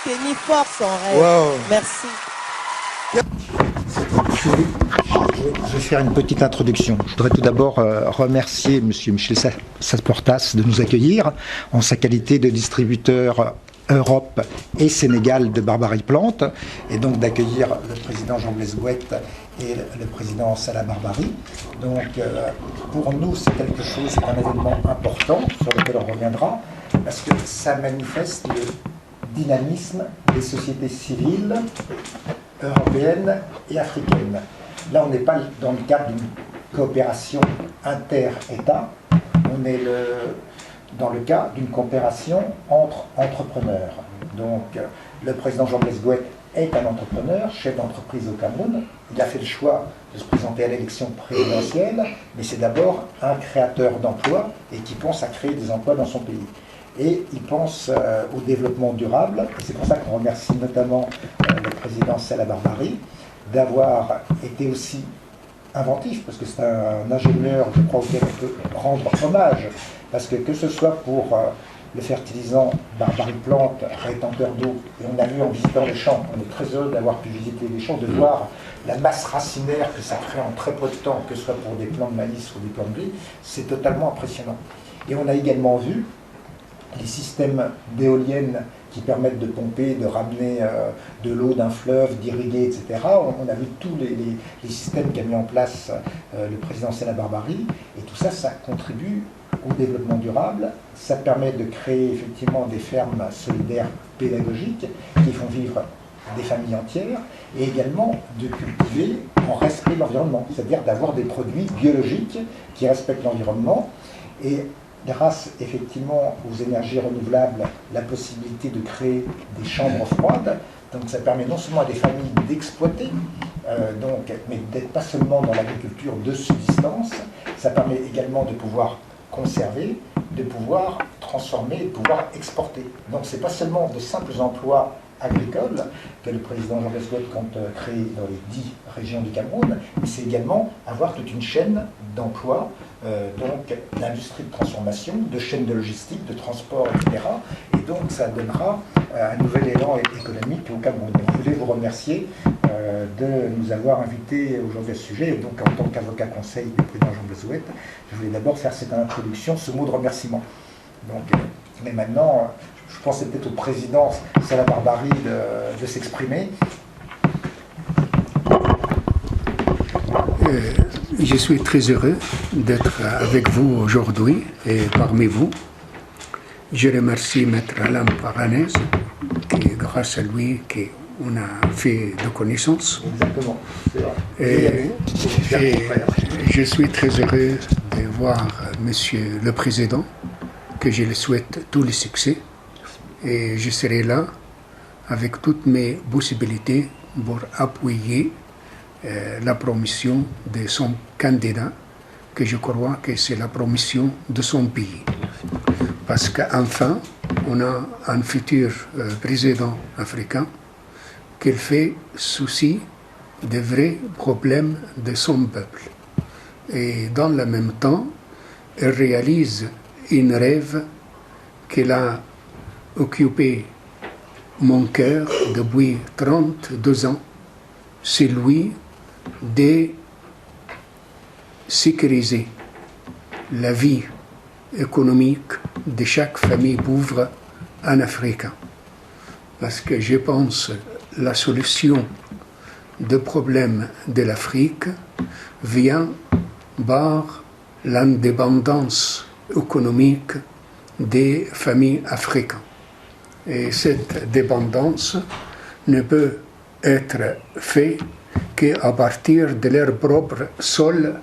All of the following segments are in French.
Kenny force en rêve. Wow. Merci. Je vais faire une petite introduction. Je voudrais tout d'abord remercier M. Michel Sasportas de nous accueillir en sa qualité de distributeur Europe et Sénégal de Barbarie Plante, et donc d'accueillir le président Jean-Blaise Gouette et le président Salah Barbarie. Donc pour nous, c'est quelque chose, c'est un événement important sur lequel on reviendra, parce que ça manifeste le dynamisme des sociétés civiles européennes et africaines. Là, on n'est pas dans le cadre d'une coopération inter-État, on est dans le cas d'une coopération entre entrepreneurs. Donc, le président Jean-Blaise Gouette est un entrepreneur, chef d'entreprise au Cameroun. Il a fait le choix de se présenter à l'élection présidentielle, mais c'est d'abord un créateur d'emplois et qui pense à créer des emplois dans son pays. Et il pense au développement durable, et c'est pour ça qu'on remercie notamment le président Salah Barbarie d'avoir été aussi inventif, parce que c'est un ingénieur, je crois, auquel on peut rendre hommage, parce que ce soit pour le fertilisant Barbarie Plante, rétenteur d'eau, et on a vu en visitant les champs, on est très heureux d'avoir pu visiter les champs, de voir la masse racinaire que ça crée en très peu de temps, que ce soit pour des plants de maïs ou des plants de blé, c'est totalement impressionnant. Et on a également vu les systèmes d'éoliennes qui permettent de pomper, de ramener de l'eau d'un fleuve, d'irriguer, etc. On a vu tous les systèmes qu'a mis en place le président Salah Barbarie, et tout ça, ça contribue au développement durable. Ça permet de créer effectivement des fermes solidaires pédagogiques qui font vivre des familles entières, et également de cultiver en respect de l'environnement, c'est-à-dire d'avoir des produits biologiques qui respectent l'environnement, et grâce effectivement aux énergies renouvelables, la possibilité de créer des chambres froides. Donc ça permet non seulement à des familles d'exploiter, mais d'être pas seulement dans l'agriculture de subsistance, ça permet également de pouvoir conserver, de pouvoir transformer, de pouvoir exporter. Donc c'est pas seulement de simples emplois agricoles que le président Jean-Blaise Gouette compte créer dans les 10 régions du Cameroun, mais c'est également avoir toute une chaîne d'emplois, donc d'industrie de transformation, de chaîne de logistique, de transport, etc. Et donc ça donnera un nouvel élan économique au Cameroun. Donc, je voulais vous remercier de nous avoir invités aujourd'hui à ce sujet. Et donc en tant qu'avocat conseil du président Jean-Blaise Gouette, je voulais d'abord faire cette introduction, ce mot de remerciement. Donc, mais maintenant, je pensais peut-être au président Salah Barbarie de s'exprimer. Je suis très heureux d'être avec vous aujourd'hui et parmi vous. Je remercie Maître Alain Paranès, qui grâce à lui qu'on a fait de connaissances. Exactement. Et je suis très heureux de voir Monsieur le Président, que je lui souhaite tous les succès. Et je serai là avec toutes mes possibilités pour appuyer la promotion de son candidat, que je crois que c'est la promotion de son pays. Parce qu'enfin, on a un futur président africain qui fait souci des vrais problèmes de son peuple. Et dans le même temps, il réalise un rêve qu'il a occupé mon cœur depuis 32 ans, c'est lui de sécuriser la vie économique de chaque famille pauvre en Afrique. Parce que je pense que la solution des problèmes de l'Afrique vient par l'indépendance économique des familles africaines. Et cette dépendance ne peut être faite qu'à partir de leur propre sol,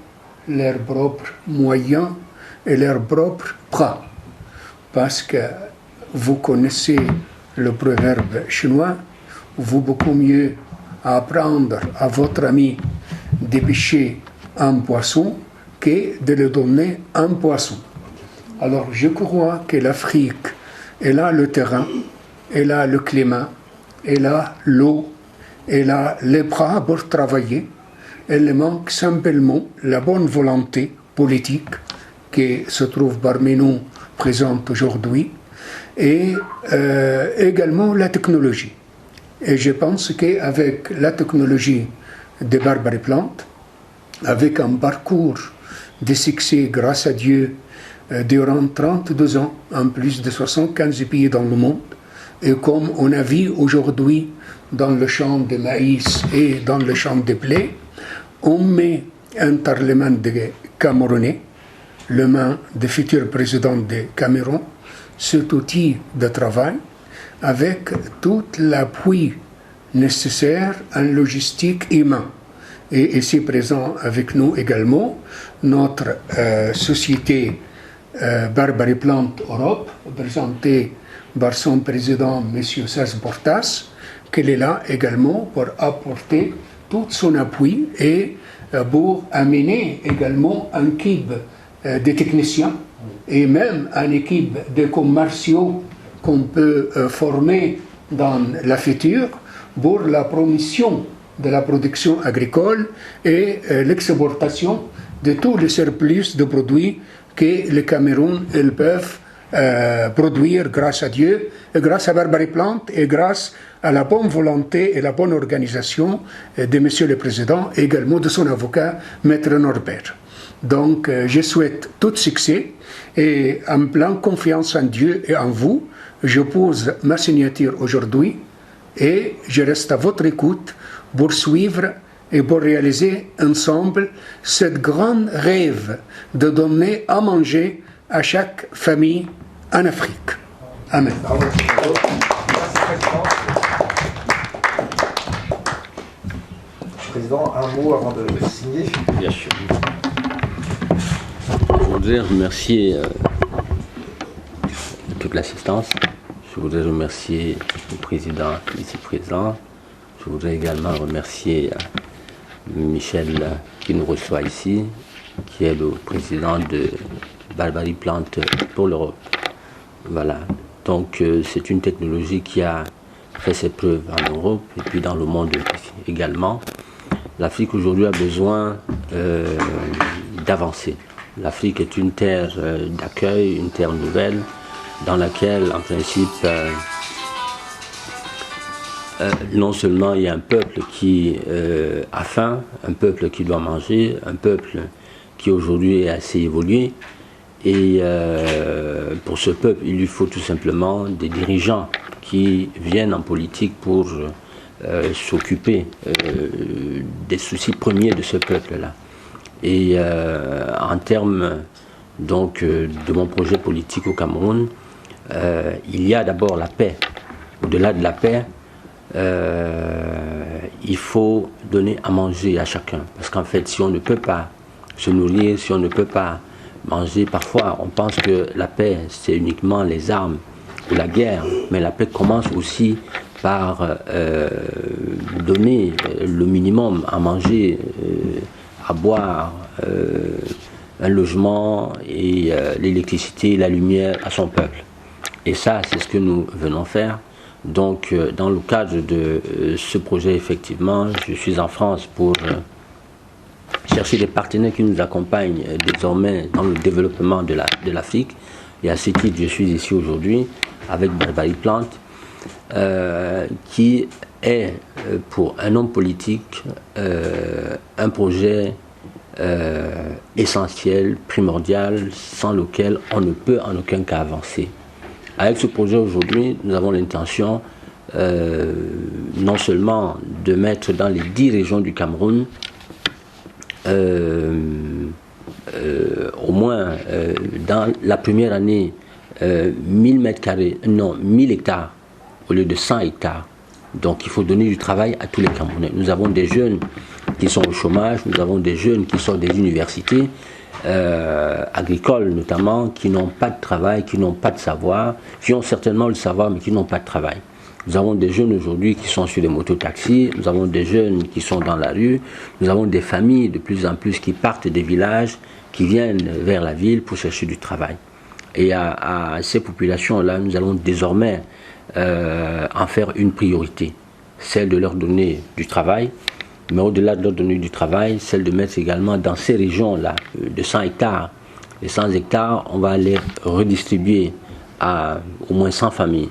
leurs propres moyens et leurs propres bras. Parce que vous connaissez le proverbe chinois, vaut beaucoup mieux apprendre à votre ami de pêcher un poisson que de lui donner un poisson. Alors je crois que l'Afrique, elle a le terrain, elle a le climat, elle a l'eau, elle a les bras pour travailler. Elle manque simplement la bonne volonté politique qui se trouve parmi nous présente aujourd'hui et également la technologie. Et je pense qu'avec la technologie de Barbarie Plante, avec un parcours de succès, grâce à Dieu, durant 32 ans, en plus de 75 pays dans le monde, et comme on a vu aujourd'hui dans le champ de maïs et dans le champ de blé, on met un parlement de Camerounais, le main du futur président de Cameroun, cet outil de travail, avec tout l'appui nécessaire en logistique humain. Et ici présent avec nous également notre société Barbarie Plante Europe, représentée par son président, M. Cesc Portas, qu'elle est là également pour apporter tout son appui et pour amener également une équipe de techniciens et même une équipe de commerciaux qu'on peut former dans la future pour la promotion de la production agricole et l'exportation de tous les surplus de produits que le Cameroun ils peuvent produire grâce à Dieu, et grâce à Barbarie Plante et grâce à la bonne volonté et la bonne organisation de Monsieur le Président et également de son avocat, Maître Norbert. Donc je souhaite tout succès et en pleine confiance en Dieu et en vous, je pose ma signature aujourd'hui et je reste à votre écoute pour suivre et pour réaliser ensemble ce grand rêve de donner à manger à chaque famille en Afrique. Amen. Président, un mot avant de signer. Bien sûr. Je voudrais remercier toute l'assistance. Je voudrais remercier le président ici présent. Je voudrais également remercier Michel qui nous reçoit ici, qui est le président de Barbarie Plante pour l'Europe. Voilà. Donc c'est une technologie qui a fait ses preuves en Europe et puis dans le monde également. L'Afrique aujourd'hui a besoin d'avancer. L'Afrique est une terre d'accueil, une terre nouvelle, dans laquelle, en principe, non seulement il y a un peuple qui a faim, un peuple qui doit manger, un peuple qui aujourd'hui est assez évolué, et pour ce peuple, il lui faut tout simplement des dirigeants qui viennent en politique pour s'occuper des soucis premiers de ce peuple-là. Et en termes donc de mon projet politique au Cameroun, il y a d'abord la paix. Au-delà de la paix, il faut donner à manger à chacun. Parce qu'en fait, si on ne peut pas se nourrir, si on ne peut pas manger, parfois on pense que la paix c'est uniquement les armes ou la guerre, mais la paix commence aussi par donner le minimum à manger, à boire, un logement et l'électricité, la lumière à son peuple. Et ça, c'est ce que nous venons faire. Donc, dans le cadre de ce projet, effectivement, je suis en France pour chercher des partenaires qui nous accompagnent désormais dans le développement de l'Afrique. Et à ce titre, je suis ici aujourd'hui avec Barbarie Plante, qui est pour un homme politique un projet essentiel, primordial, sans lequel on ne peut en aucun cas avancer. Avec ce projet aujourd'hui, nous avons l'intention non seulement de mettre dans les 10 régions du Cameroun au moins dans la première année 1000 hectares au lieu de 100 hectares. Donc il faut donner du travail à tous les Camerounais. Nous avons des jeunes qui sont au chômage, nous avons des jeunes qui sortent des universités agricoles notamment, qui n'ont pas de travail, qui n'ont pas de savoir, qui ont certainement le savoir mais qui n'ont pas de travail. Nous avons des jeunes aujourd'hui qui sont sur les mototaxis, nous avons des jeunes qui sont dans la rue, nous avons des familles de plus en plus qui partent des villages, qui viennent vers la ville pour chercher du travail. Et à ces populations-là, nous allons désormais en faire une priorité, celle de leur donner du travail, mais au-delà de leur donner du travail, celle de mettre également dans ces régions-là de 100 hectares. Les 100 hectares, on va les redistribuer à au moins 100 familles.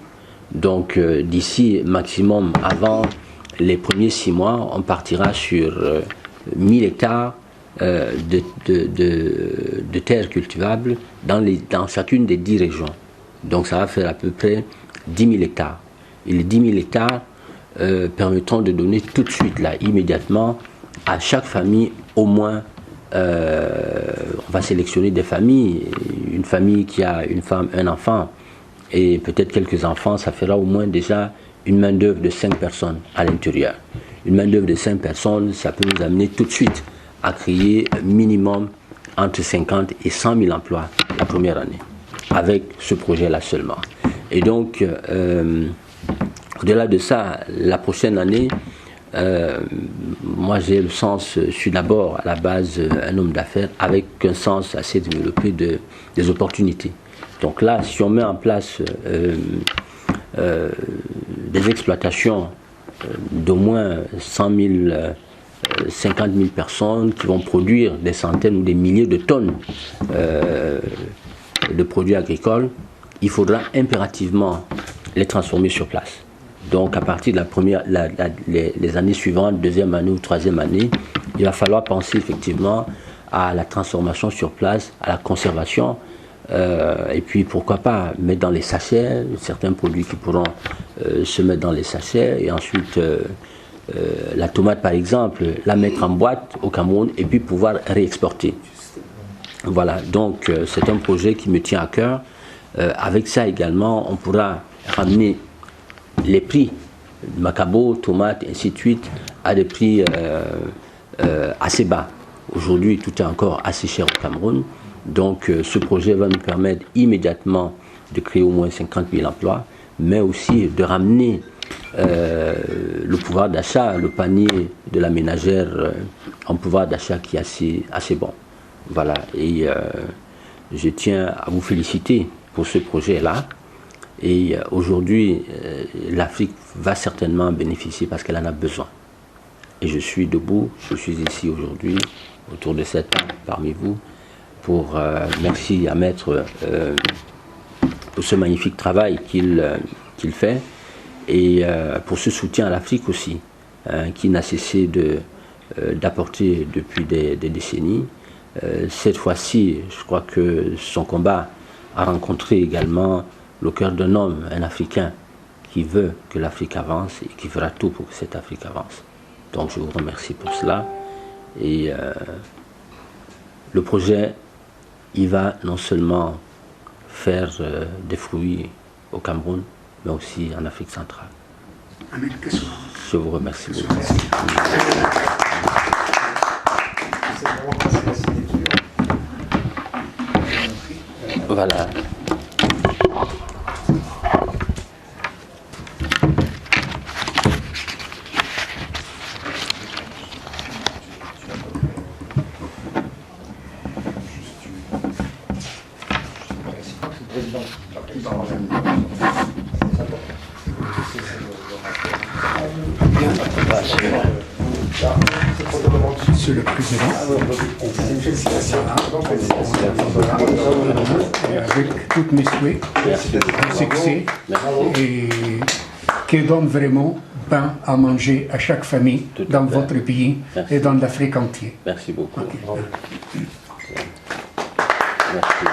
Donc d'ici maximum avant les premiers 6 mois, on partira sur 1000 hectares de terres cultivables dans chacune des 10 régions. Donc ça va faire à peu près 10 000 hectares. Et les 10 000 hectares permettront de donner tout de suite, là, immédiatement, à chaque famille au moins, on va sélectionner des familles. Une famille qui a une femme, un enfant, et peut-être quelques enfants, ça fera au moins déjà une main-d'œuvre de 5 personnes à l'intérieur. Une main-d'œuvre de 5 personnes, ça peut nous amener tout de suite à créer minimum entre 50 et 100 000 emplois la première année, avec ce projet-là seulement. Et donc, au-delà de ça, la prochaine année, moi j'ai le sens, je suis d'abord à la base un homme d'affaires avec un sens assez développé des opportunités. Donc là, si on met en place des exploitations d'au moins 100 000, 50 000 personnes qui vont produire des centaines ou des milliers de tonnes de produits agricoles, il faudra impérativement les transformer sur place. Donc à partir de les années suivantes, deuxième année ou troisième année, il va falloir penser effectivement à la transformation sur place, à la conservation, et puis pourquoi pas mettre dans les sachets, certains produits qui pourront se mettre dans les sachets, et ensuite la tomate par exemple, la mettre en boîte au Cameroun et puis pouvoir réexporter. Voilà, donc c'est un projet qui me tient à cœur. Avec ça également, on pourra ramener les prix, macabo, tomates, et ainsi de suite, à des prix assez bas. Aujourd'hui, tout est encore assez cher au Cameroun. Donc, ce projet va nous permettre immédiatement de créer au moins 50 000 emplois, mais aussi de ramener le pouvoir d'achat, le panier de la ménagère, un pouvoir d'achat qui est assez bon. Voilà, et je tiens à vous féliciter pour ce projet-là. Et aujourd'hui, l'Afrique va certainement bénéficier parce qu'elle en a besoin. Et je suis debout, je suis ici aujourd'hui, autour de cette table, parmi vous, pour merci à Maître pour ce magnifique travail qu'il fait, et pour ce soutien à l'Afrique aussi, qui n'a cessé d'apporter depuis des décennies. Cette fois-ci, je crois que son combat a rencontré également le cœur d'un homme, un Africain, qui veut que l'Afrique avance et qui fera tout pour que cette Afrique avance. Donc je vous remercie pour cela. Et le projet, il va non seulement faire des fruits au Cameroun, mais aussi en Afrique centrale. Je vous remercie beaucoup. Voilà. Monsieur le Président, et avec tous mes souhaits de succès et qui donne vraiment pain à manger à chaque famille dans votre pays et dans l'Afrique entière. Merci beaucoup. Okay. Merci.